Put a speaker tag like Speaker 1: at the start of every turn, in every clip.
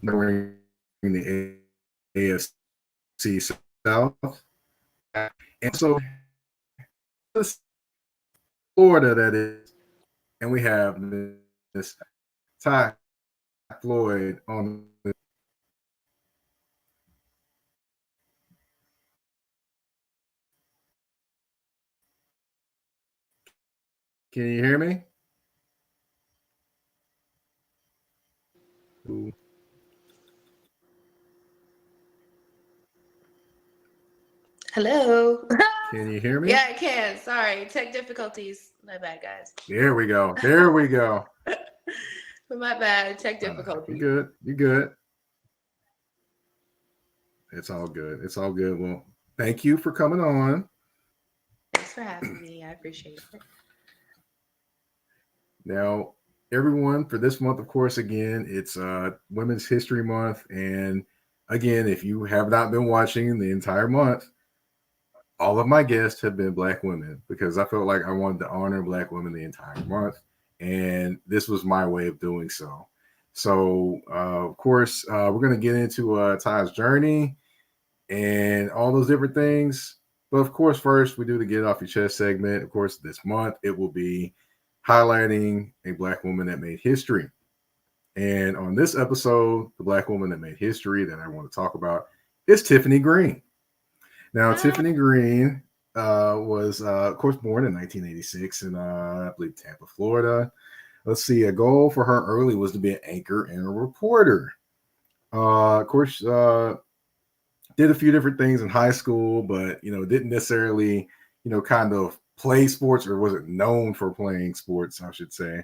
Speaker 1: during the AFC South. And so this Florida that is, and we have this Thai Floyd on the. Can you hear me? Ooh.
Speaker 2: Hello.
Speaker 1: Can you hear me?
Speaker 2: Yeah, I can. Sorry, tech difficulties. My bad, guys.
Speaker 1: There we go. There we go.
Speaker 2: My bad, tech
Speaker 1: You
Speaker 2: difficulties.
Speaker 1: good? You good? It's all good. It's all good. Well, thank you for coming on.
Speaker 2: Thanks for having me. I appreciate it.
Speaker 1: Now, everyone, for this month, of course, again, it's Women's History Month. And again, if you have not been watching the entire month, all of my guests have been Black women because I felt like I wanted to honor Black women the entire month. And this was my way of doing so. So, of course, we're going to get into Ty's journey and all those different things. But of course, first, we do the Get It Off Your Chest segment. Of course, this month, it will be highlighting a Black woman that made history. And on this episode, the Black woman that made history that I want to talk about is Tiffany Green. Now,
Speaker 2: Ah,
Speaker 1: Tiffany Green was, of course, born in 1986 in, I believe, Tampa, Florida. Let's see, a goal for her early was to be an anchor and a reporter. Of course, did a few different things in high school, but, didn't necessarily, kind of play sports or wasn't known for playing sports, I should say.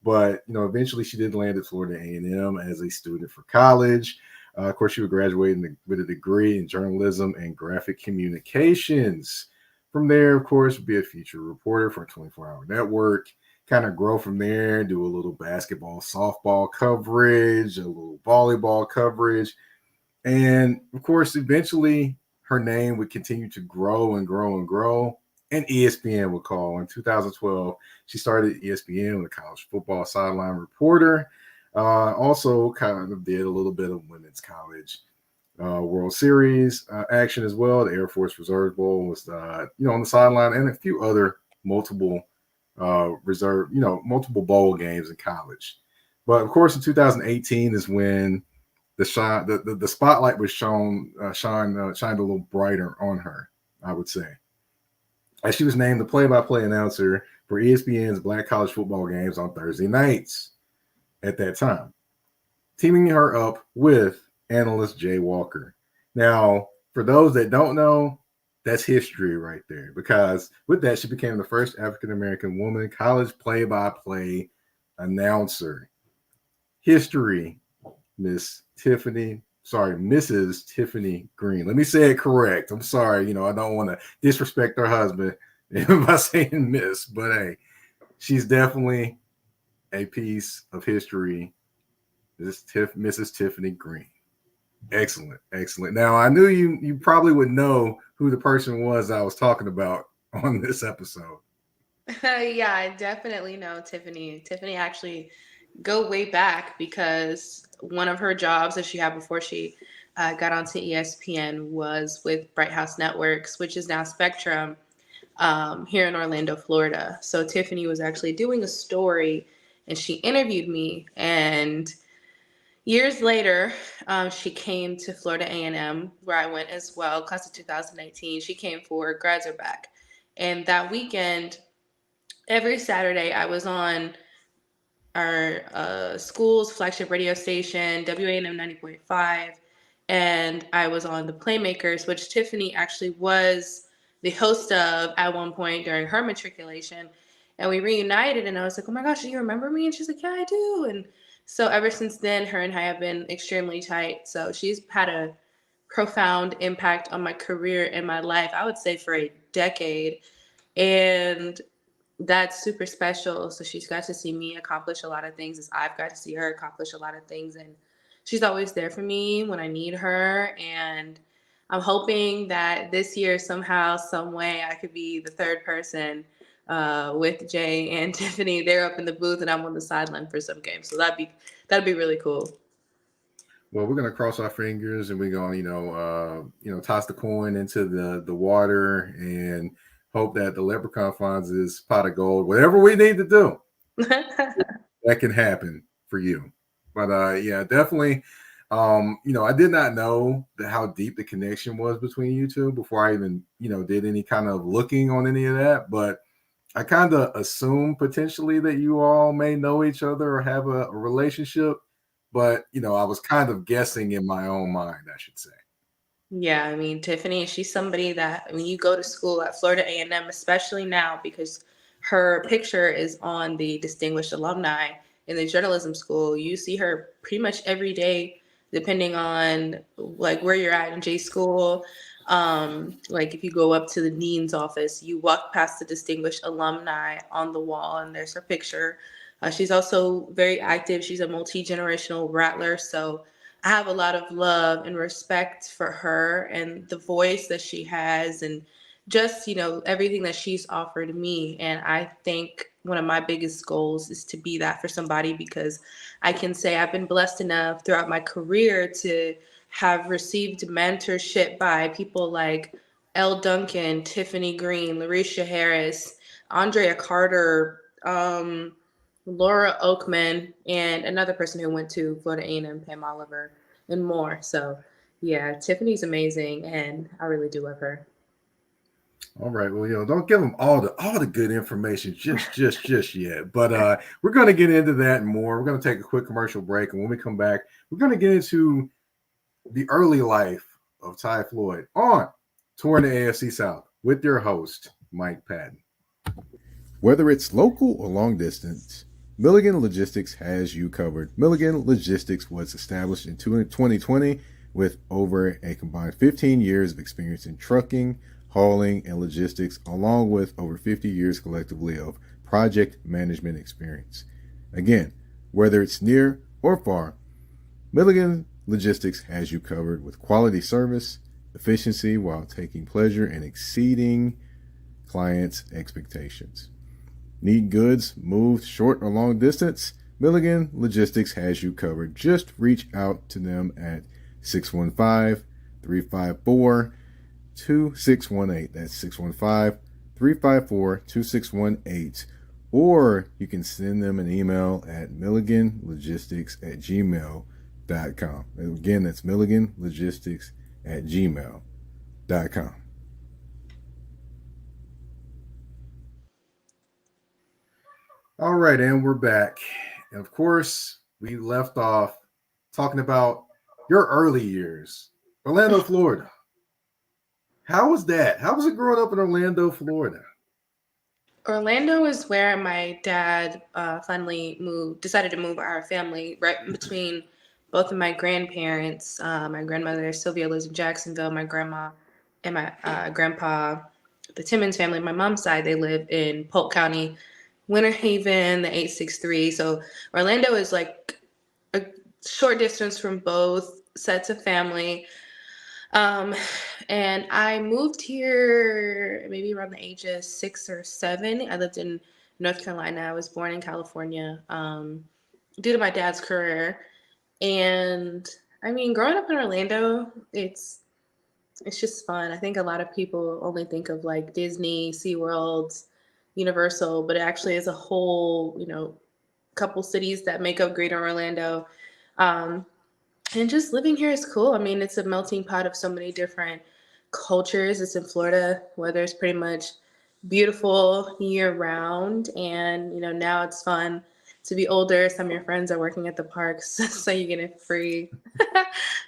Speaker 1: But, eventually she did land at Florida A&M as a student for college. Of course, she would graduate with a degree in journalism and graphic communications. From there, of course, would be a feature reporter for a 24-hour network, kind of grow from there, do a little basketball, softball coverage, a little volleyball coverage. And of course, eventually her name would continue to grow and grow and grow. And ESPN would call. In 2012, she started ESPN with a college football sideline reporter. Also, kind of did a little bit of women's college World Series action as well. The Air Force Reserve Bowl was, on the sideline, and a few other multiple multiple bowl games in college. But of course, in 2018 is when the spotlight was shined a little brighter on her, I would say, as she was named the play-by-play announcer for ESPN's Black College Football games on Thursday nights at that time, teaming her up with analyst Jay Walker. Now, for those that don't know, that's history right there, because with that, she became the first African American woman college play-by-play announcer. History, Mrs. Tiffany Green. Let me say it correct. I'm sorry, I don't want to disrespect her husband by saying Miss, but hey, she's definitely a piece of history. Mrs. Tiffany Green. Excellent, excellent. Now I knew you probably would know who the person was I was talking about on this episode.
Speaker 2: yeah, I definitely know Tiffany. Tiffany actually go way back because one of her jobs that she had before she got onto ESPN was with Bright House Networks, which is now Spectrum, here in Orlando, Florida. So Tiffany was actually doing a story and she interviewed me. And years later, she came to Florida A&M, where I went as well, class of 2019. She came for Grads Are Back. And that weekend, every Saturday, I was on our school's flagship radio station, WANM 90.5, and I was on the Playmakers, which Tiffany actually was the host of at one point during her matriculation. And we reunited, and I was like, oh my gosh, do you remember me? And she's like, yeah, I do. And so ever since then, her and I have been extremely tight. So she's had a profound impact on my career and my life, I would say for a decade. And that's super special. So she's got to see me accomplish a lot of things as I've got to see her accomplish a lot of things. And she's always there for me when I need her. And I'm hoping that this year, somehow, some way, I could be the third person with Jay and Tiffany. They're up in the booth and I'm on the sideline for some games. So that'd be really cool.
Speaker 1: Well, we're gonna cross our fingers and we're gonna, toss the coin into the water and hope that the leprechaun finds his pot of gold. Whatever we need to do, that can happen for you. But yeah, definitely. I did not know how deep the connection was between you two before I even, did any kind of looking on any of that. But I kind of assumed potentially that you all may know each other or have a relationship. But I was kind of guessing in my own mind, I should say.
Speaker 2: Yeah, I mean, Tiffany, she's somebody that when you go to school at Florida A&M, especially now because her picture is on the distinguished alumni in the journalism school, you see her pretty much every day, depending on like where you're at in J school. Like if you go up to the dean's office, you walk past the distinguished alumni on the wall, and there's her picture. She's also very active. She's a multi-generational rattler, so I have a lot of love and respect for her and the voice that she has and just, everything that she's offered me. And I think one of my biggest goals is to be that for somebody because I can say I've been blessed enough throughout my career to have received mentorship by people like Elle Duncan, Tiffany Green, Larisha Harris, Andrea Carter, Laura Oakman, and another person who went to Florida A&M, Pam Oliver, and more. So, yeah, Tiffany's amazing, and I really do love her.
Speaker 1: All right. Well, don't give them all the good information just yet. But we're going to get into that and more. We're going to take a quick commercial break, and when we come back, we're going to get into the early life of Thai Floyd on Touring the AFC South with your host Mike Patton. Whether it's local or long distance, Milligan Logistics has you covered. Milligan Logistics was established in 2020 with over a combined 15 years of experience in trucking, hauling, and logistics, along with over 50 years collectively of project management experience. Again, whether it's near or far, Milligan Logistics has you covered with quality service, efficiency while taking pleasure in exceeding clients' expectations. Need goods moved short or long distance? Milligan Logistics has you covered. Just reach out to them at 615-354-2618. That's 615-354-2618. Or you can send them an email at milliganlogistics@gmail.com. Again, that's milliganlogistics@gmail.com. All right, and we're back. And of course, we left off talking about your early years, Orlando, Florida. How was that? How was it growing up in Orlando, Florida?
Speaker 2: Orlando is where my dad finally decided to move our family right in between both of my grandparents. My grandmother, Sylvia, lives in Jacksonville. My grandma and my grandpa, the Timmons family, my mom's side, they live in Polk County, Winter Haven, the 863. So Orlando is like a short distance from both sets of family. Um, and I moved here maybe around the age of 6 or 7. I lived in North Carolina. I was born in California due to my dad's career. And I mean, growing up in Orlando, it's just fun. I think a lot of people only think of like Disney, SeaWorld, Universal, but it actually is a whole, couple cities that make up Greater Orlando. Um, and just living here is cool. I mean, it's a melting pot of so many different cultures. It's in Florida, weather is pretty much beautiful year round. And, now it's fun to be older. Some of your friends are working at the parks, so you get it free.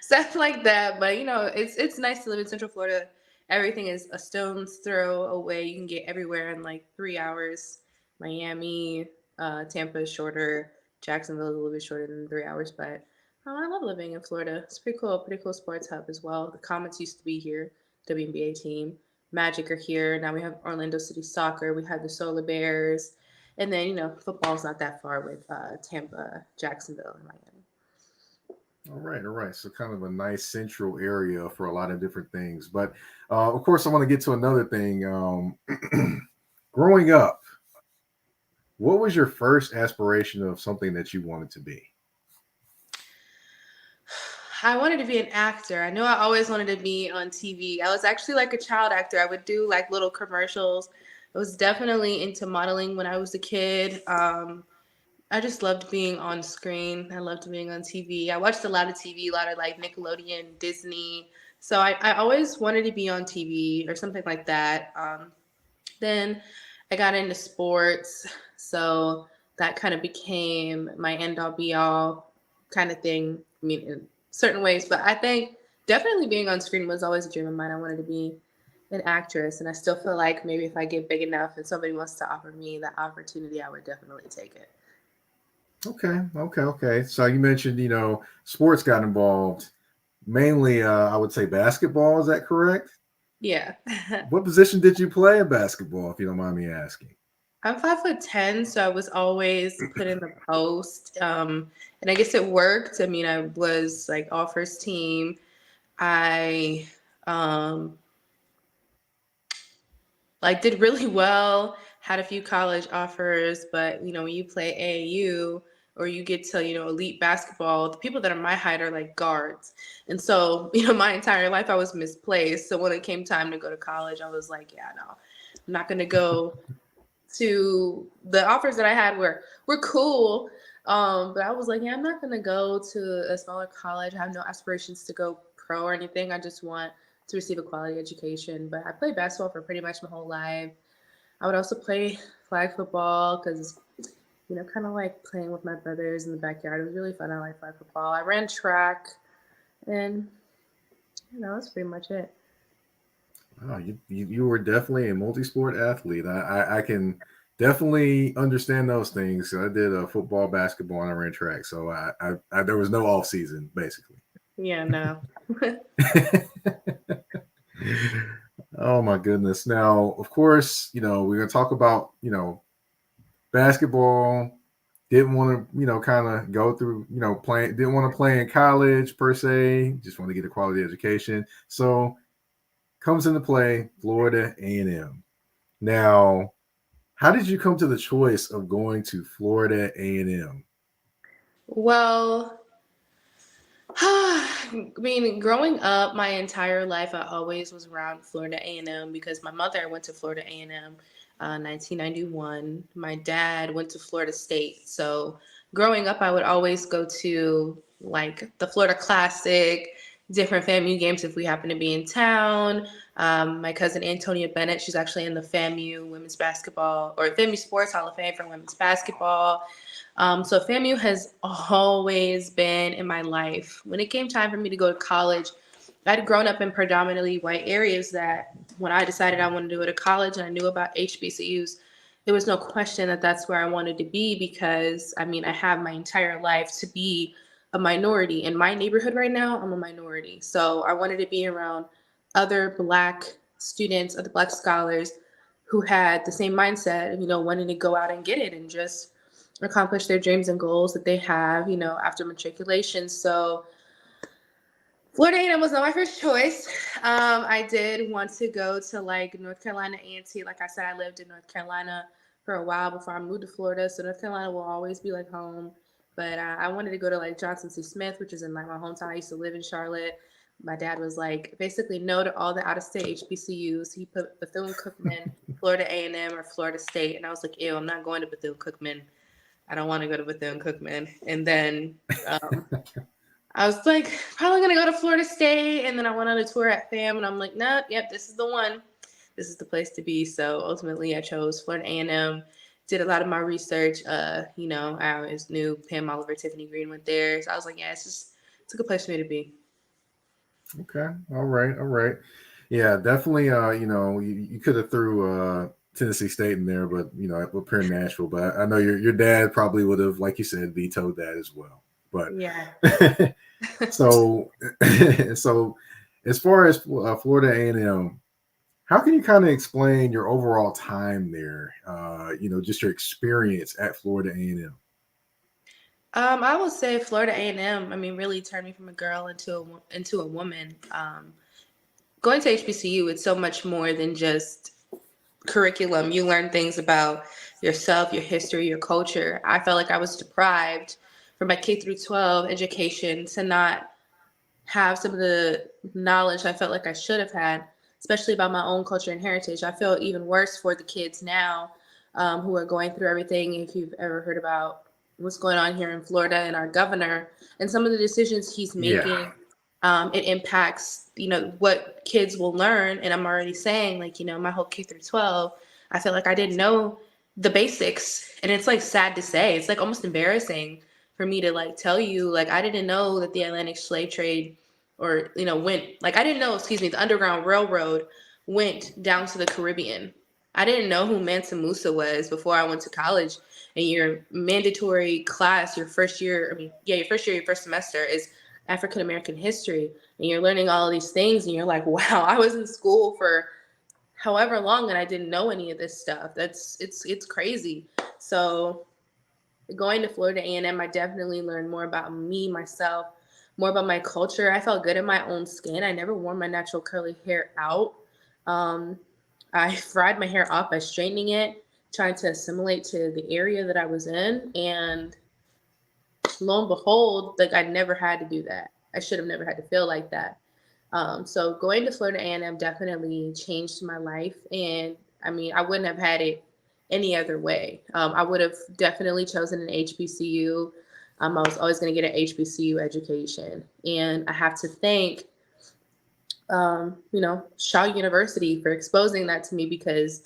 Speaker 2: Stuff like that. But, it's nice to live in Central Florida. Everything is a stone's throw away. You can get everywhere in like 3 hours. Miami, Tampa is shorter. Jacksonville is a little bit shorter than 3 hours, but I love living in Florida. It's pretty cool sports hub as well. The Comets used to be here, WNBA team. Magic are here. Now we have Orlando City Soccer. We have the Solar Bears. And then, football's not that far with Tampa, Jacksonville, and Miami.
Speaker 1: All right, all right. So kind of a nice central area for a lot of different things. But of course, I want to get to another thing. Growing up, what was your first aspiration of something that you wanted to be?
Speaker 2: I wanted to be an actor. I knew I always wanted to be on TV. I was actually like a child actor. I would do like little commercials. I was definitely into modeling when I was a kid. I just loved being on screen. I loved being on TV. I watched a lot of TV, a lot of like Nickelodeon, Disney. So I always wanted to be on TV or something like that. Then I got into sports. So that kind of became my end all be all kind of thing. I mean, in certain ways, but I think definitely being on screen was always a dream of mine. I wanted to be an actress, and I still feel like maybe if I get big enough and somebody wants to offer me that opportunity, I would definitely take it.
Speaker 1: Okay. So you mentioned, sports got involved. Mainly, I would say basketball. Is that correct?
Speaker 2: Yeah.
Speaker 1: What position did you play in basketball, if you don't mind me asking?
Speaker 2: I'm 5'10", so I was always put in the post. And I guess it worked. I mean, I was like all first team. I um like did really well, had a few college offers, but when you play AAU or you get to, elite basketball, the people that are my height are like guards. And so, my entire life I was misplaced. So when it came time to go to college, I was like, yeah, no, I'm not gonna go to the offers that I had were cool. But I was like, yeah, I'm not gonna go to a smaller college. I have no aspirations to go pro or anything. I just want to receive a quality education. But I played basketball for pretty much my whole life. I would also play flag football because, kind of like playing with my brothers in the backyard. It was really fun. I like flag football. I ran track, and that's pretty much it.
Speaker 1: Oh, you were definitely a multi-sport athlete. I can definitely understand those things. I did football, basketball, and I ran track. So I there was no off season basically.
Speaker 2: Yeah, no.
Speaker 1: Oh my goodness. Now, of course, we're gonna talk about, basketball. Didn't want to, kind of go through, playing, didn't want to play in college per se, just want to get a quality education. So comes into play Florida A&M. Now, how did you come to the choice of going to Florida A&M?
Speaker 2: Well, I mean, growing up, my entire life, I always was around Florida A&M because my mother went to Florida A&M, 1991. My dad went to Florida State. So growing up, I would always go to like the Florida Classic, different FAMU games if we happen to be in town. My cousin Antonia Bennett, she's actually in the FAMU women's basketball or FAMU Sports Hall of Fame for women's basketball. So FAMU has always been in my life. When it came time for me to go to college, I'd grown up in predominantly white areas that when I decided I wanted to go to college and I knew about HBCUs, there was no question that that's where I wanted to be because, I mean, I have my entire life to be a minority. In my neighborhood right now, I'm a minority. So I wanted to be around other Black students, other Black scholars who had the same mindset of, wanting to go out and get it and just accomplish their dreams and goals that they have, after matriculation. So Florida A&M was not my first choice. I did want to go to like North Carolina A&T. Like I said, I lived in North Carolina for a while before I moved to Florida. So North Carolina will always be like home. But I wanted to go to like Johnson C. Smith, which is in like my hometown. I used to live in Charlotte. My dad was like basically no to all the out-of-state HBCUs. He put Bethune-Cookman, Florida A&M, or Florida State. And I was like, ew, I'm not going to Bethune-Cookman. I don't want to go to Bethune-Cookman. And then I was like, probably going to go to Florida State. And then I went on a tour at FAM, and I'm like, nope, yep, this is the one. This is the place to be. So ultimately, I chose Florida A&M. Did a lot of my research. I always knew Pam Oliver, Tiffany Green went there. So I was like, yeah, it's a good place for me to be.
Speaker 1: Okay. All right. Yeah, definitely. You could have threw Tennessee State in there, but up here in Nashville. But I know your dad probably would have, like you said, vetoed that as well. But
Speaker 2: Yeah.
Speaker 1: so so as far as Florida A&M, how can you kind of explain your overall time there? Just your experience at Florida A&M.
Speaker 2: I would say Florida A&M. I mean, really turned me from a girl into a woman. Going to HBCU, it's so much more than just curriculum. You learn things about yourself, your history, your culture. I felt like I was deprived from my K through 12 education to not have some of the knowledge I felt like I should have had, especially about my own culture and heritage. I feel even worse for the kids now who are going through everything. If you've ever heard about what's going on here in Florida and our governor and some of the decisions he's
Speaker 1: Yeah.
Speaker 2: making, it impacts, what kids will learn. And I'm already saying, like, my whole K through 12, I feel like I didn't know the basics. And it's like sad to say, it's like almost embarrassing for me to like tell you, like, I didn't know that the Atlantic slave trade or, went, like, I didn't know, excuse me, the Underground Railroad went down to the Caribbean. I didn't know who Mansa Musa was before I went to college. And your mandatory class, your first year, your first semester is African American history. And you're learning all of these things and you're like, wow, I was in school for however long and I didn't know any of this stuff. It's crazy. So going to Florida A&M, I definitely learned more about me, myself, more about my culture. I felt good in my own skin. I never wore my natural curly hair out. Um, I fried my hair off by straightening it, trying to assimilate to the area that I was in. And lo and behold, like I never had to do that. I should have never had to feel like that. So going to Florida A&M definitely changed my life. And I wouldn't have had it any other way. I would have definitely chosen an HBCU. I was always going to get an HBCU education. And I have to thank, Shaw University for exposing that to me because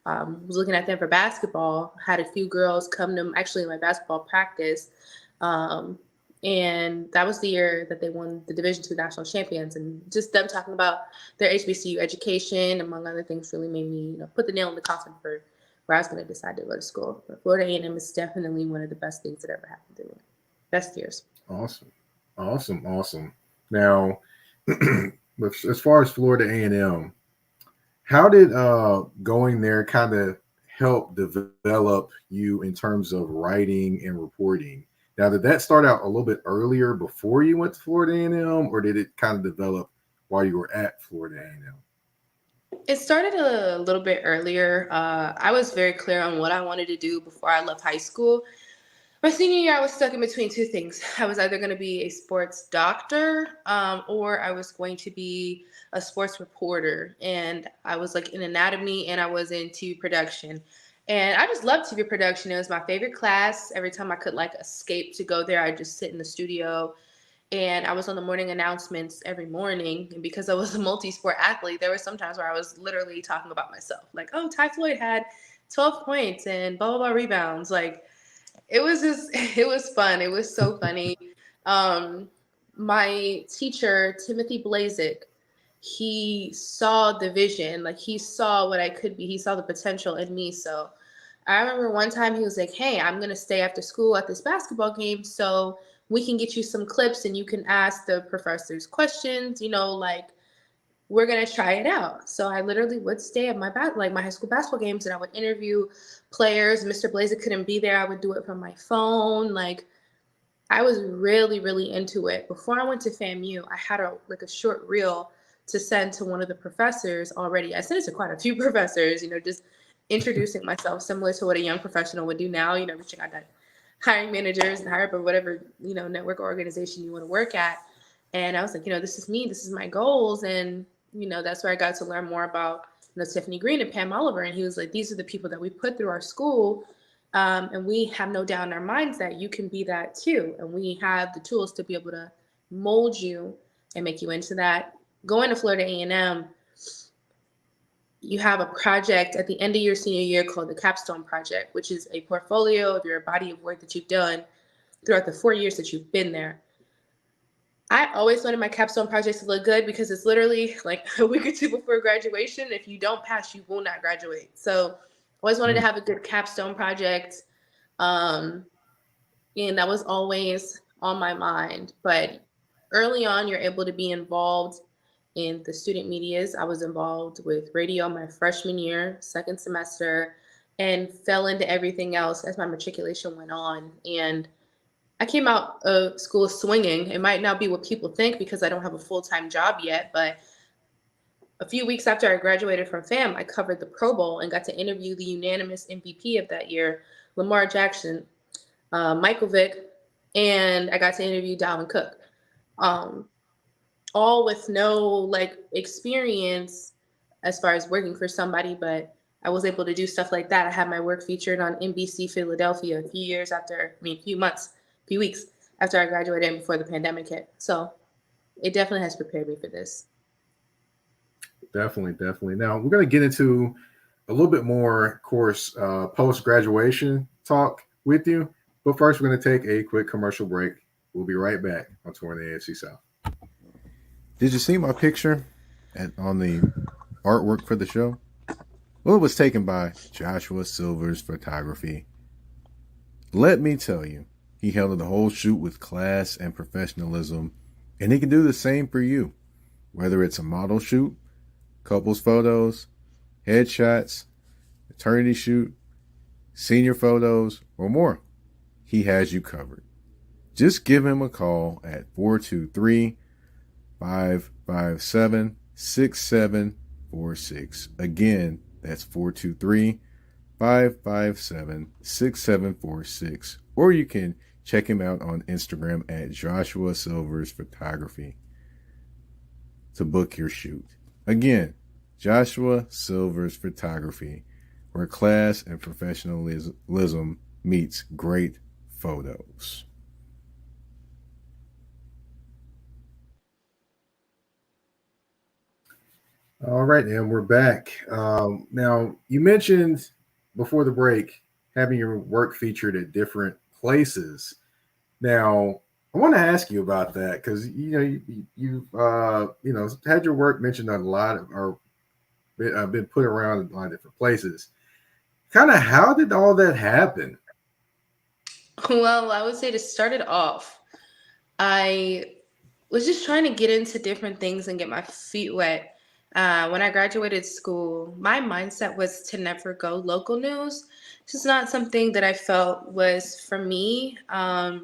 Speaker 2: I was looking at them for basketball, had a few girls come to actually my basketball practice. Um, and that was the year that they won the Division II national champions. And just them talking about their HBCU education, among other things, really made me, put the nail in the coffin for where I was going to decide to go to school. But Florida A&M is definitely one of the best things that ever happened to me. Best years.
Speaker 1: Awesome. Awesome. Awesome. Now, as far as Florida A&M, how did going there kind of help develop you in terms of writing and reporting? Now, did that start out a little bit earlier before you went to Florida A&M, or did it kind of develop while you were at Florida A&M?
Speaker 2: It started a little bit earlier. I was very clear on what I wanted to do before I left high school. My senior year, I was stuck in between two things. I was either going to be a sports doctor or I was going to be a sports reporter. And I was like in anatomy and I was into production. And I just loved TV production. It was my favorite class. Every time I could like escape to go there, I'd just sit in the studio. And I was on the morning announcements every morning. And because I was a multi-sport athlete, there were some times where I was literally talking about myself. Like, oh, Thai Floyd had 12 points and blah, blah, blah rebounds. Like, it was fun. It was so funny. Um, my teacher, Timothy Blazik, he saw the vision, like he saw what I could be. He saw the potential in me. So I remember one time he was like, hey, I'm going to stay after school at this basketball game so we can get you some clips and you can ask the professors questions, like we're gonna try it out. So I literally would stay at my my high school basketball games, and I would interview players. Mr. Blazer couldn't be there. I would do it from my phone. Like I was really, really into it. Before I went to FAMU, I had a short reel to send to one of the professors already. I sent it to quite a few professors. Just introducing myself, similar to what a young professional would do now. Reaching out to hiring managers and hire up or whatever network or organization you want to work at. And I was like, this is me. This is my goals. And that's where I got to learn more about Tiffany Green and Pam Oliver. And he was like, these are the people that we put through our school. And we have no doubt in our minds that you can be that too. And we have the tools to be able to mold you and make you into that. Going to Florida A&M, you have a project at the end of your senior year called the Capstone Project, which is a portfolio of your body of work that you've done throughout the 4 years that you've been there. I always wanted my capstone project to look good because it's literally like a week or two before graduation. If you don't pass, you will not graduate. So I always wanted to have a good capstone project. And that was always on my mind. But early on, you're able to be involved in the student medias. I was involved with radio my freshman year, second semester, and fell into everything else as my matriculation went on. And I came out of school swinging. It might not be what people think because I don't have a full-time job yet, but a few weeks after I graduated from FAM, I covered the Pro Bowl and got to interview the unanimous MVP of that year, Lamar Jackson, Michael Vick, and I got to interview Dalvin Cook. Um, all with no like experience as far as working for somebody, but I was able to do stuff like that. I had my work featured on NBC Philadelphia a few years after, I mean, a few months, a few weeks after I graduated and before the pandemic hit. So it definitely has prepared me for this.
Speaker 1: Definitely, definitely. Now we're going to get into a little bit more, of course, post graduation talk with you. But first, we're going to take a quick commercial break. We'll be right back on Touring the AFC South. Did you see my picture on the artwork for the show? Well, it was taken by Joshua Silver's photography. Let me tell you, he handled the whole shoot with class and professionalism, and he can do the same for you. Whether it's a model shoot, couples photos, headshots, maternity shoot, senior photos, or more, he has you covered. Just give him a call at 423-557-6746. Again, that's 423-557-6746. Or you can check him out on Instagram at Joshua Silvers Photography to book your shoot. Again, Joshua Silvers Photography, where class and professionalism meets great photos. All right, and we're back. Now, you mentioned before the break having your work featured at different places. Now, I want to ask you about that because you've had your work mentioned on a lot of, or been put around in a lot of different places. Kind of, how did all that happen?
Speaker 2: Well, I would say to start it off, I was just trying to get into different things and get my feet wet. When I graduated school, my mindset was to never go local news. This is not something that I felt was for me. I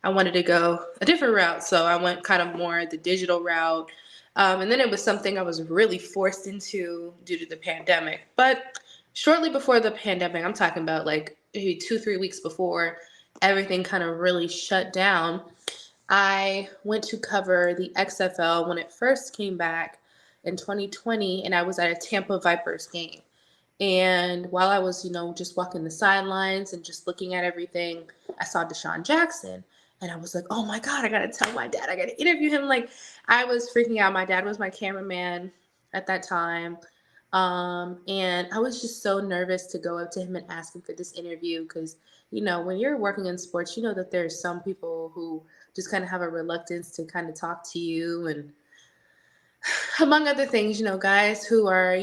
Speaker 2: wanted to go a different route, so I went kind of more the digital route. And then it was something I was really forced into due to the pandemic. But shortly before the pandemic, I'm talking about like maybe 2, 3 weeks before everything kind of really shut down, I went to cover the XFL when it first came back in 2020, and I was at a Tampa Vipers game. And while I was, just walking the sidelines and just looking at everything, I saw Deshaun Jackson. And I was like, oh my God, I got to tell my dad. I got to interview him. Like, I was freaking out. My dad was my cameraman at that time. And I was just so nervous to go up to him and ask him for this interview because, when you're working in sports, you know that there's some people who just kind of have a reluctance to kind of talk to you. And among other things, guys who are,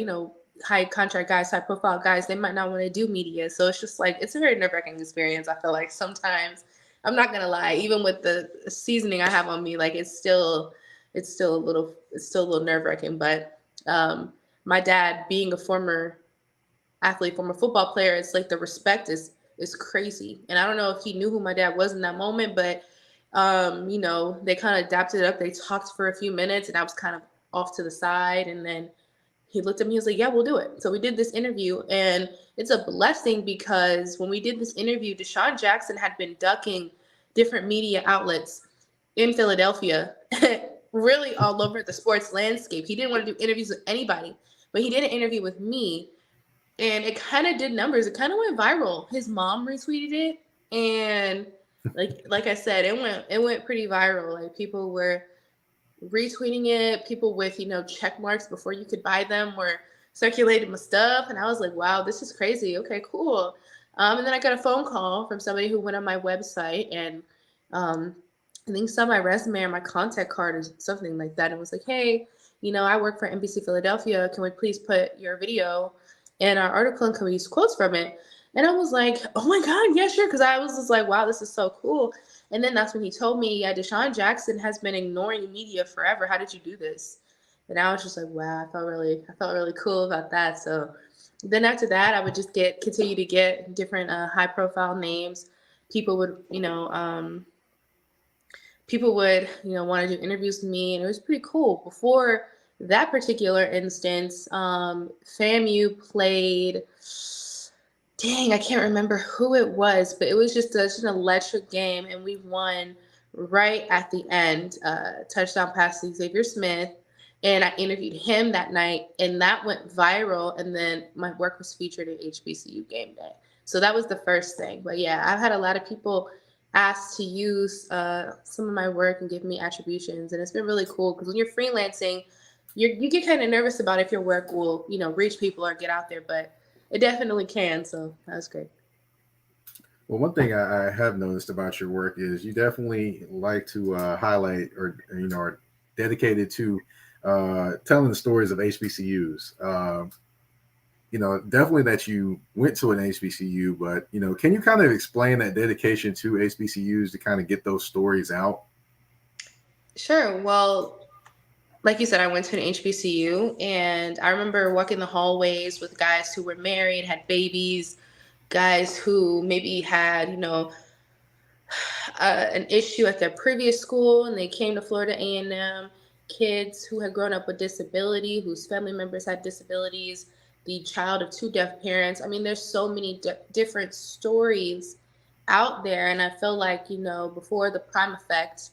Speaker 2: high contract guys, high profile guys, they might not want to do media. So it's just like, it's a very nerve wracking experience. I feel like sometimes, I'm not going to lie, even with the seasoning I have on me, like it's still a little nerve wracking. But my dad being a former athlete, former football player, it's like the respect is crazy. And I don't know if he knew who my dad was in that moment, but they kind of adapted it up. They talked for a few minutes and I was kind of off to the side. And then he looked at me, he was like, yeah, we'll do it. So we did this interview, and it's a blessing because when we did this interview, Deshaun Jackson had been ducking different media outlets in Philadelphia, really all over the sports landscape. He didn't want to do interviews with anybody, but he did an interview with me, and it kind of did numbers. It kind of went viral. His mom retweeted it, and like I said, it went pretty viral. Like people were retweeting it. People with check marks before you could buy them were circulating my stuff, and I was like, wow, this is crazy. Okay, cool. And then I got a phone call from somebody who went on my website and I think saw my resume or my contact card or something like that, and was like, hey, I work for NBC Philadelphia. Can we please put your video in our article and can we use quotes from it? And I was like, oh my God, yeah, sure. Because I was just like, wow, this is so cool. And then that's when he told me, yeah, Deshaun Jackson has been ignoring media forever. How did you do this? And I was just like, wow, I felt really cool about that. So then after that, I would just continue to get different high profile names. People would, want to do interviews with me, and it was pretty cool. Before that particular instance, FAMU played. Dang, I can't remember who it was, but it was just such an electric game, and we won right at the end, touchdown pass to Xavier Smith. And I interviewed him that night, and that went viral. And then my work was featured at HBCU Game Day. So that was the first thing. But yeah, I've had a lot of people ask to use some of my work and give me attributions. And it's been really cool because when you're freelancing, you get kind of nervous about if your work will, reach people or get out there. But it definitely can. So that was great.
Speaker 1: Well, one thing I have noticed about your work is you definitely like to highlight, or are dedicated to telling the stories of HBCUs. Definitely that you went to an HBCU, but can you kind of explain that dedication to HBCUs to kind of get those stories out?
Speaker 2: Sure. Well, like you said, I went to an HBCU, and I remember walking the hallways with guys who were married, had babies, guys who maybe had, an issue at their previous school, and they came to Florida A&M. Kids who had grown up with disability, whose family members had disabilities, the child of two deaf parents. I mean, there's so many different stories out there, and I feel like, before the prime effect,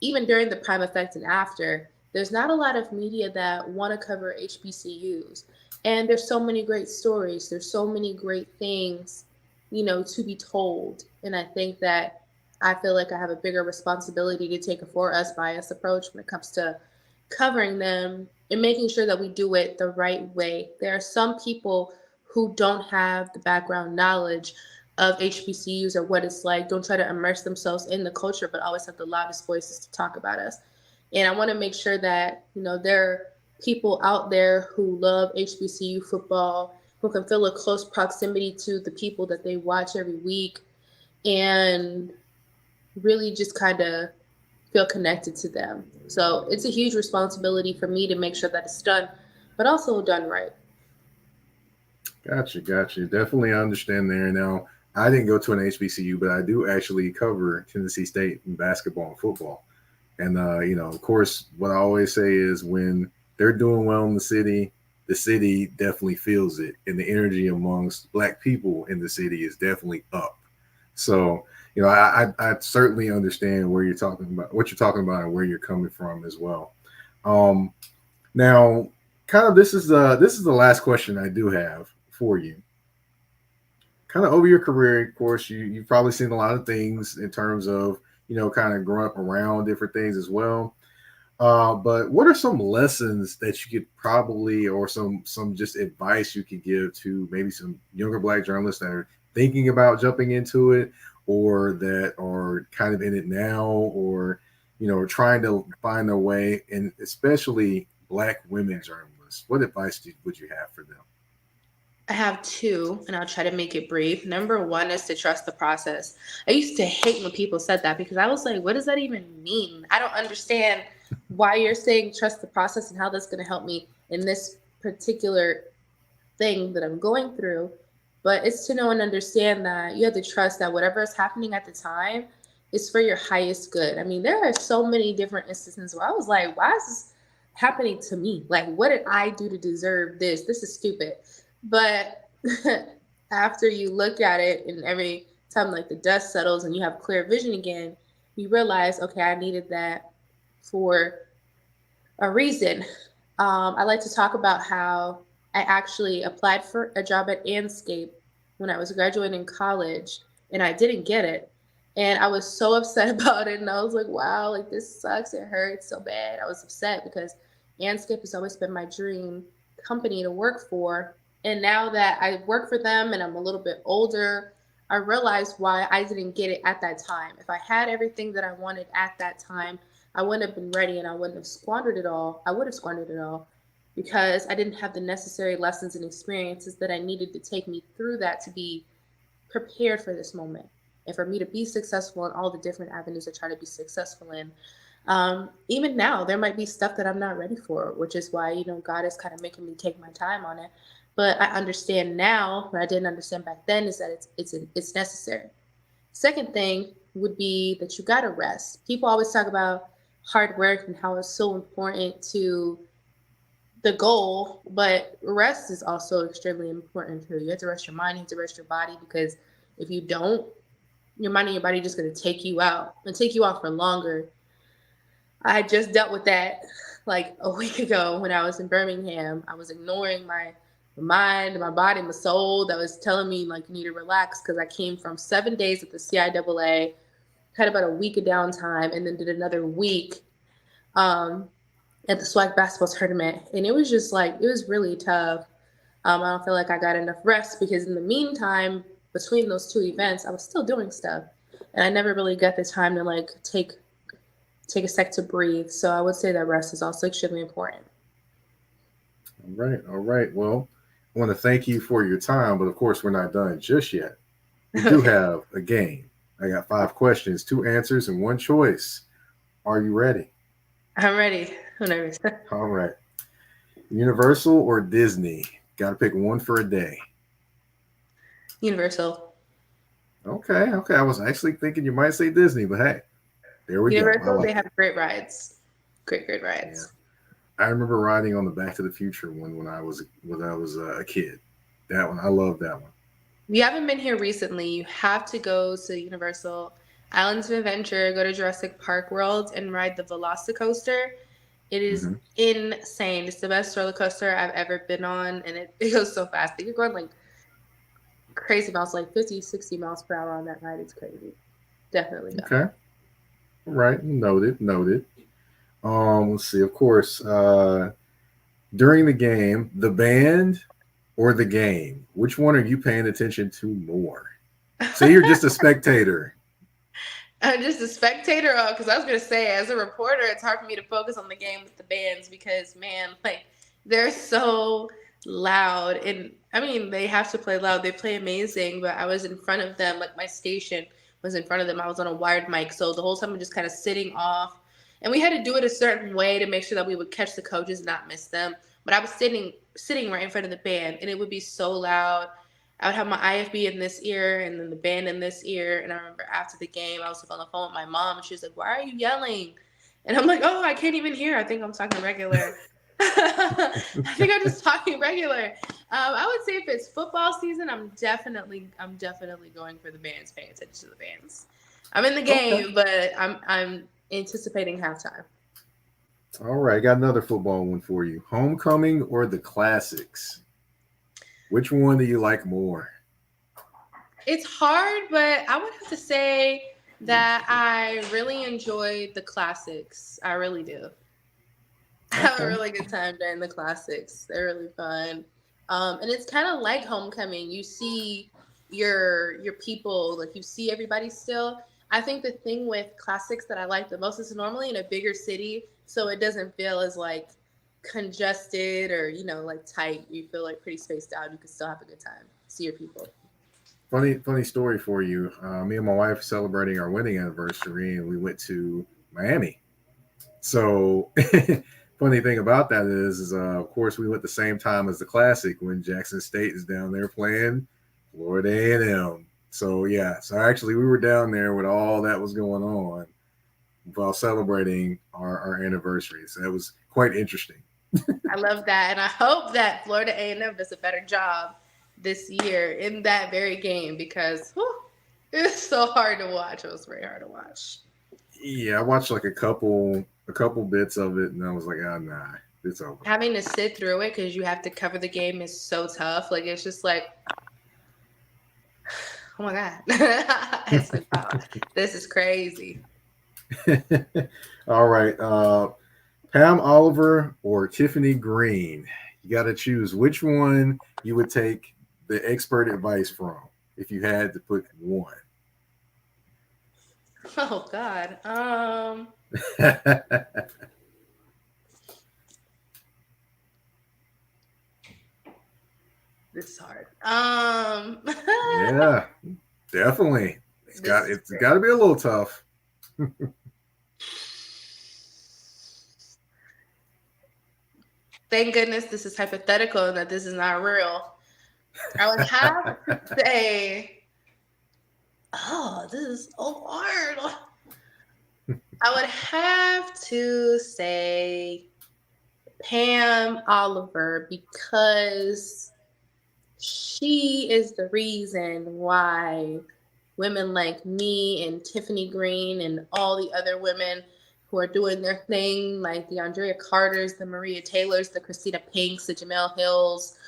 Speaker 2: even during the prime effect and after, there's not a lot of media that want to cover HBCUs. And there's so many great stories. There's so many great things, to be told. And I think that I feel like I have a bigger responsibility to take a for us bias approach when it comes to covering them and making sure that we do it the right way. There are some people who don't have the background knowledge of HBCUs or what it's like, don't try to immerse themselves in the culture, but always have the loudest voices to talk about us. And I want to make sure that, there are people out there who love HBCU football, who can feel a close proximity to the people that they watch every week, and really just kind of feel connected to them. So it's a huge responsibility for me to make sure that it's done, but also done right.
Speaker 1: Gotcha, gotcha. Definitely understand there. Now, I didn't go to an HBCU, but I do actually cover Tennessee State in basketball and football. And of course, what I always say is when they're doing well in the city definitely feels it, and the energy amongst Black people in the city is definitely up. So, I certainly understand where you're talking about, what you're talking about, and where you're coming from as well. Um, Now, kind of this is the last question I do have for you. Kind of over your career, of course, you've probably seen a lot of things in terms of kind of growing up around different things as well. But what are some lessons that you could probably, or some just advice you could give to maybe some younger Black journalists that are thinking about jumping into it, or that are kind of in it now, or trying to find their way, and especially Black women journalists? What advice would you have for them?
Speaker 2: I have two, and I'll try to make it brief. Number one is to trust the process. I used to hate when people said that because I was like, what does that even mean? I don't understand why you're saying trust the process and how that's going to help me in this particular thing that I'm going through. But it's to know and understand that you have to trust that whatever is happening at the time is for your highest good. I mean, there are so many different instances where I was like, why is this happening to me? Like, what did I do to deserve this? This is stupid. But after you look at it, and every time like the dust settles and you have clear vision again, you realize, okay, I needed that for a reason. I like to talk about how I actually applied for a job at Anscape when I was graduating college, and I didn't get it. And I was so upset about it. And I was like, wow, like this sucks. It hurts so bad. I was upset because Anscape has always been my dream company to work for. And now that I work for them and I'm a little bit older, I realized why I didn't get it at that time. If I had everything that I wanted at that time, I wouldn't have been ready, and I wouldn't have squandered it all. I would have squandered it all because I didn't have the necessary lessons and experiences that I needed to take me through that to be prepared for this moment and for me to be successful in all the different avenues I try to be successful in. Even now, there might be stuff that I'm not ready for, which is why, God is kind of making me take my time on it. But I understand now, what I didn't understand back then, is that it's necessary. Second thing would be that you got to rest. People always talk about hard work and how it's so important to the goal, but rest is also extremely important too. You have to rest your mind, you have to rest your body, because if you don't, your mind and your body just going to take you out and take you out for longer. I had just dealt with that like a week ago when I was in Birmingham. I was ignoring my mind, my body, my soul that was telling me like you need to relax because I came from 7 days at the CIAA, had about a week of downtime, and then did another week at the SWAC basketball tournament. And it was just like, it was really tough. I don't feel like I got enough rest because in the meantime, between those two events, I was still doing stuff. And I never really got the time to like take a sec to breathe. So I would say that rest is also extremely important.
Speaker 1: All right, all right. Well, I want to thank you for your time, but of course, we're not done just yet. We do
Speaker 2: Okay.
Speaker 1: have a game. I got 5 questions, 2 answers, and 1 choice. Are you ready?
Speaker 2: I'm ready. I'm nervous.
Speaker 1: All right. Universal or Disney? Got to pick one for a day.
Speaker 2: Universal.
Speaker 1: Okay, okay. I was actually thinking you might say Disney, but hey, there we go. I
Speaker 2: Universal, they
Speaker 1: like it.
Speaker 2: have great rides. Great
Speaker 1: Yeah,
Speaker 2: rides.
Speaker 1: I remember riding on the Back to the Future one when I was a kid. That one, I love that one.
Speaker 2: If you haven't been here recently, you have to go to Universal Islands of Adventure, go to Jurassic Park World, and ride the Velocicoaster. It is
Speaker 1: Hmm.
Speaker 2: insane. It's the best roller coaster I've ever been on, and it goes so fast. You're going like crazy miles, like 50, 60 miles per hour on that ride. It's crazy. Definitely go.
Speaker 1: Okay, all right, noted, noted. Let's see. Of course, during the game, the band or the game, which one are you paying attention to more? Say you're just a spectator.
Speaker 2: I'm just a spectator. Oh, because I was gonna say, as a reporter, it's hard for me to focus on the game with the bands because, man, like they're so loud, and I mean, they have to play loud. They play amazing, but I was in front of them, like my station was in front of them. I was on a wired mic, so the whole time I'm just kind of sitting off, and we had to do it a certain way to make sure that we would catch the coaches and not miss them. But I was sitting right in front of the band, and it would be so loud. I would have my IFB in this ear and then the band in this ear. And I remember after the game, I was on the phone with my mom, and she was like, "Why are you yelling?" And I'm like, "Oh, I can't even hear. I think I'm talking regular." I think I'm just talking regular. I would say if it's football season, I'm definitely going for the bands, paying attention to the bands. I'm in the
Speaker 1: Okay.
Speaker 2: game, but I'm anticipating halftime.
Speaker 1: All right. Got another football one for you. Homecoming or the classics? Which one do you like more?
Speaker 2: It's hard, but I would have to say that I really enjoyed the classics. I really do. I have a
Speaker 1: Okay.
Speaker 2: really good time during the classics. They're really fun. And it's kind of like homecoming. You see your people, like you see everybody still. I think the thing with classics that I like the most is normally in a bigger city, so it doesn't feel as like congested or like tight. You feel like pretty spaced out. You can still have a good time. See your people.
Speaker 1: Funny story for you. Me and my wife celebrating our wedding anniversary, and we went to Miami. So, funny thing about that is of course, we went the same time as the classic when Jackson State is down there playing Florida A&M. So yeah, so actually we were down there when all that was going on while celebrating our anniversary. So that was quite interesting.
Speaker 2: I love that, and I hope that Florida A&M does a better job this year in that very game because whew, it was so hard to watch. It was very hard to watch.
Speaker 1: Yeah, I watched like a couple bits of it, and I was like, ah, nah, it's over.
Speaker 2: Having to sit through it because you have to cover the game is so tough. Like it's just like, oh my god, it's like wow, this is crazy.
Speaker 1: All right, Pam Oliver or Tiffany Green? You got to choose which one you would take the expert advice from if you had to put one.
Speaker 2: Oh god, this is hard.
Speaker 1: Yeah, definitely.
Speaker 2: This is
Speaker 1: It's got
Speaker 2: great.
Speaker 1: to be a little tough.
Speaker 2: Thank goodness this is hypothetical and that this is not real. I would have to say, oh, this is so hard. I would have to say Pam Oliver because she is the reason why women like me and Tiffany Green and all the other women who are doing their thing, like the Andrea Carters, the Maria Taylors, the Christina Pinks, the Jamel Hills.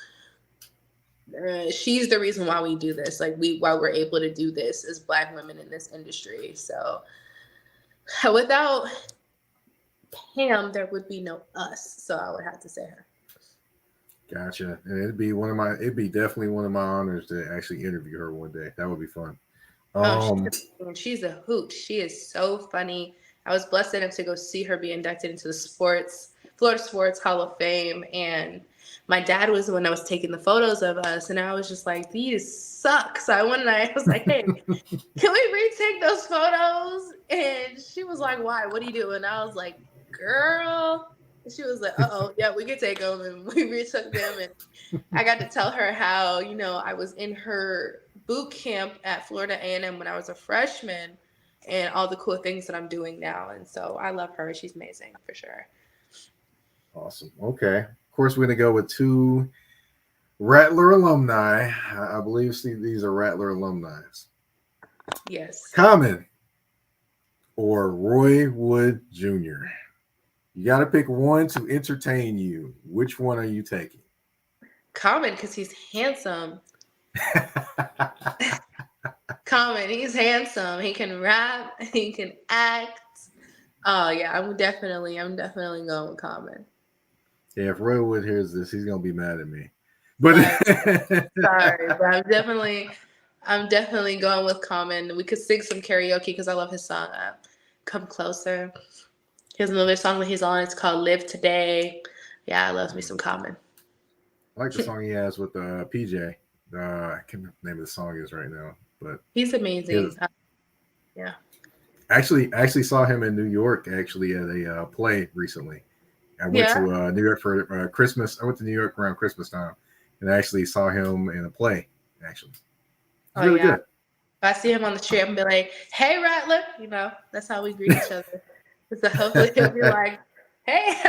Speaker 2: She's the reason why we do this. Like why we're able to do this as Black women in this industry. So without Pam, there would be no us. So I would have to say her.
Speaker 1: Gotcha. And it'd be definitely one of my honors to actually interview her one day. That would be fun.
Speaker 2: Oh,
Speaker 1: Um,
Speaker 2: she's a hoot. She is so funny. I was blessed enough to go see her be inducted into the Florida Sports Hall of Fame. And my dad was the one that was taking the photos of us. And I was just like, these suck. So I was like, hey, can we retake those photos? And she was like, why? What are you doing? And I was like, girl. And she was like, yeah, we can take them. And we retook them. And I got to tell her how, I was in her boot camp at Florida A&M when I was a freshman and all the cool things that I'm doing now. And so I love her. She's amazing for sure.
Speaker 1: awesome. Okay. Of course, we're going to go with two Rattler alumni. I believe these are Rattler alumni.
Speaker 2: Yes.
Speaker 1: Common or Roy Wood Jr. You got to pick one to entertain you. Which one are you taking?
Speaker 2: Common, because he's handsome. Common, he's handsome. He can rap. He can act. Oh yeah, I'm definitely going with Common.
Speaker 1: Yeah, if Roy Wood hears this, he's gonna be mad at me. But
Speaker 2: sorry, but I'm definitely going with Common. We could sing some karaoke because I love his song "Come Closer." He has another song that he's on. It's called "Live Today." Yeah, I love me some Common.
Speaker 1: I like the song he has with PJ. I can't remember the name of the song is right now, but
Speaker 2: he's amazing. Yeah.
Speaker 1: Actually saw him in New York actually at a play recently. I went to New York for Christmas. I went to New York around Christmas time, and I actually saw him in a play. Actually, it's really good.
Speaker 2: If I see him on the street, I'm gonna be like, "Hey, Rattler," that's how we greet each other. So hopefully he'll be like, "Hey."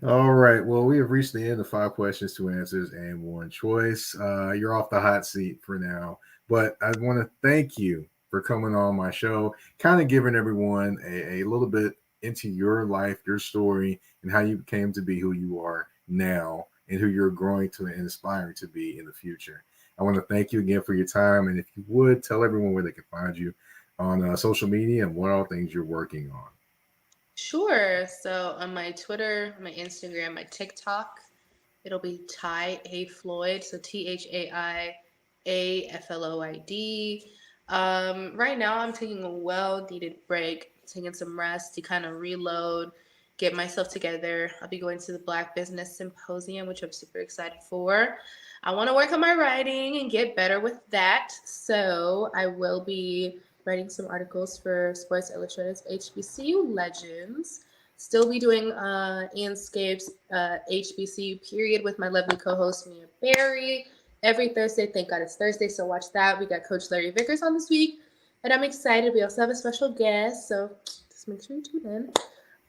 Speaker 1: All right. Well, we have reached the end of 5 questions, 2 answers, and 1 choice. You're off the hot seat for now, but I want to thank you for coming on my show, kind of giving everyone a little bit into your life, your story, and how you came to be who you are now and who you're growing to and inspiring to be in the future. I want to thank you again for your time. And if you would, tell everyone where they can find you on social media and what all things you're working on.
Speaker 2: Sure. So on my Twitter, my Instagram, my TikTok, it'll be Thai A Floyd. So ThaiAFloyd. Right now, I'm taking a well-needed break, taking some rest to kind of reload, get myself together. I'll be going to the Black Business Symposium, which I'm super excited for. I want to work on my writing and get better with that. So I will be writing some articles for Sports Illustrated's HBCU Legends. Still be doing Anscape's HBCU period with my lovely co-host Mia Berry every Thursday. Thank God it's Thursday, so watch that. We got Coach Larry Vickers on this week, and I'm excited. We also have a special guest, so just make sure you tune in.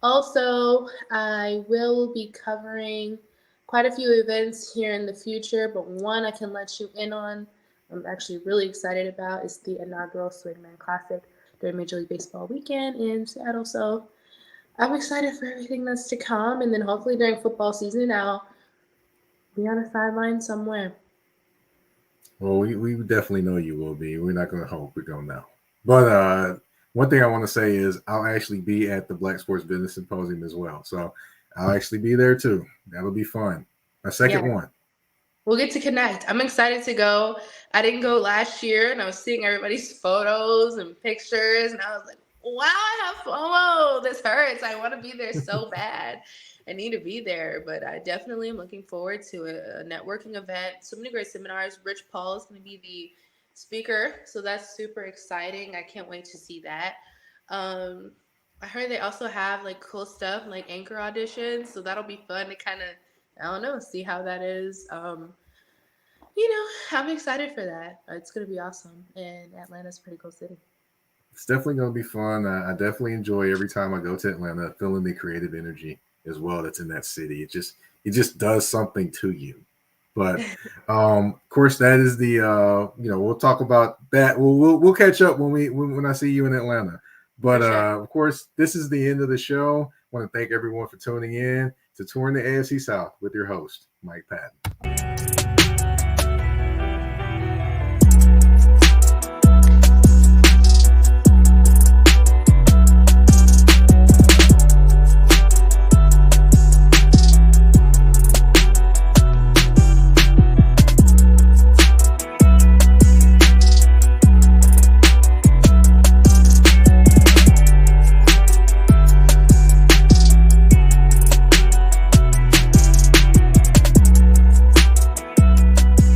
Speaker 2: Also, I will be covering quite a few events here in the future, but one I can let you in on, I'm actually really excited about, is the inaugural Swingman Classic during Major League Baseball weekend in Seattle. So I'm excited for everything that's to come, and then hopefully during football season, I'll be on a sideline somewhere.
Speaker 1: Well, we definitely know you will be. We're not going to hope. We're going to know. But one thing I want to say is I'll actually be at the Black Sports Business Symposium as well. So I'll actually be there too. That'll be fun. My second one.
Speaker 2: We'll get to connect. I'm excited to go. I didn't go last year, and I was seeing everybody's photos and pictures, and I was like, wow, I have FOMO. This hurts. I want to be there so bad. I need to be there, but I definitely am looking forward to a networking event. So many great seminars. Rich Paul is going to be the speaker, so that's super exciting. I can't wait to see that. I heard they also have like cool stuff like anchor auditions, so that'll be fun to kind of, I don't know, see how that is. I'm excited for that. It's going to be awesome, and Atlanta's a pretty cool city.
Speaker 1: It's definitely going to be fun. I definitely enjoy every time I go to Atlanta, feeling the creative energy as well that's in that city. It just does something to you. But of course, that is the we'll talk about that. We'll catch up when I see you in Atlanta.
Speaker 2: For
Speaker 1: But
Speaker 2: sure.
Speaker 1: of course, this is the end of the show. I want to thank everyone for tuning in to Touring the AFC South with your host, Mike Patton.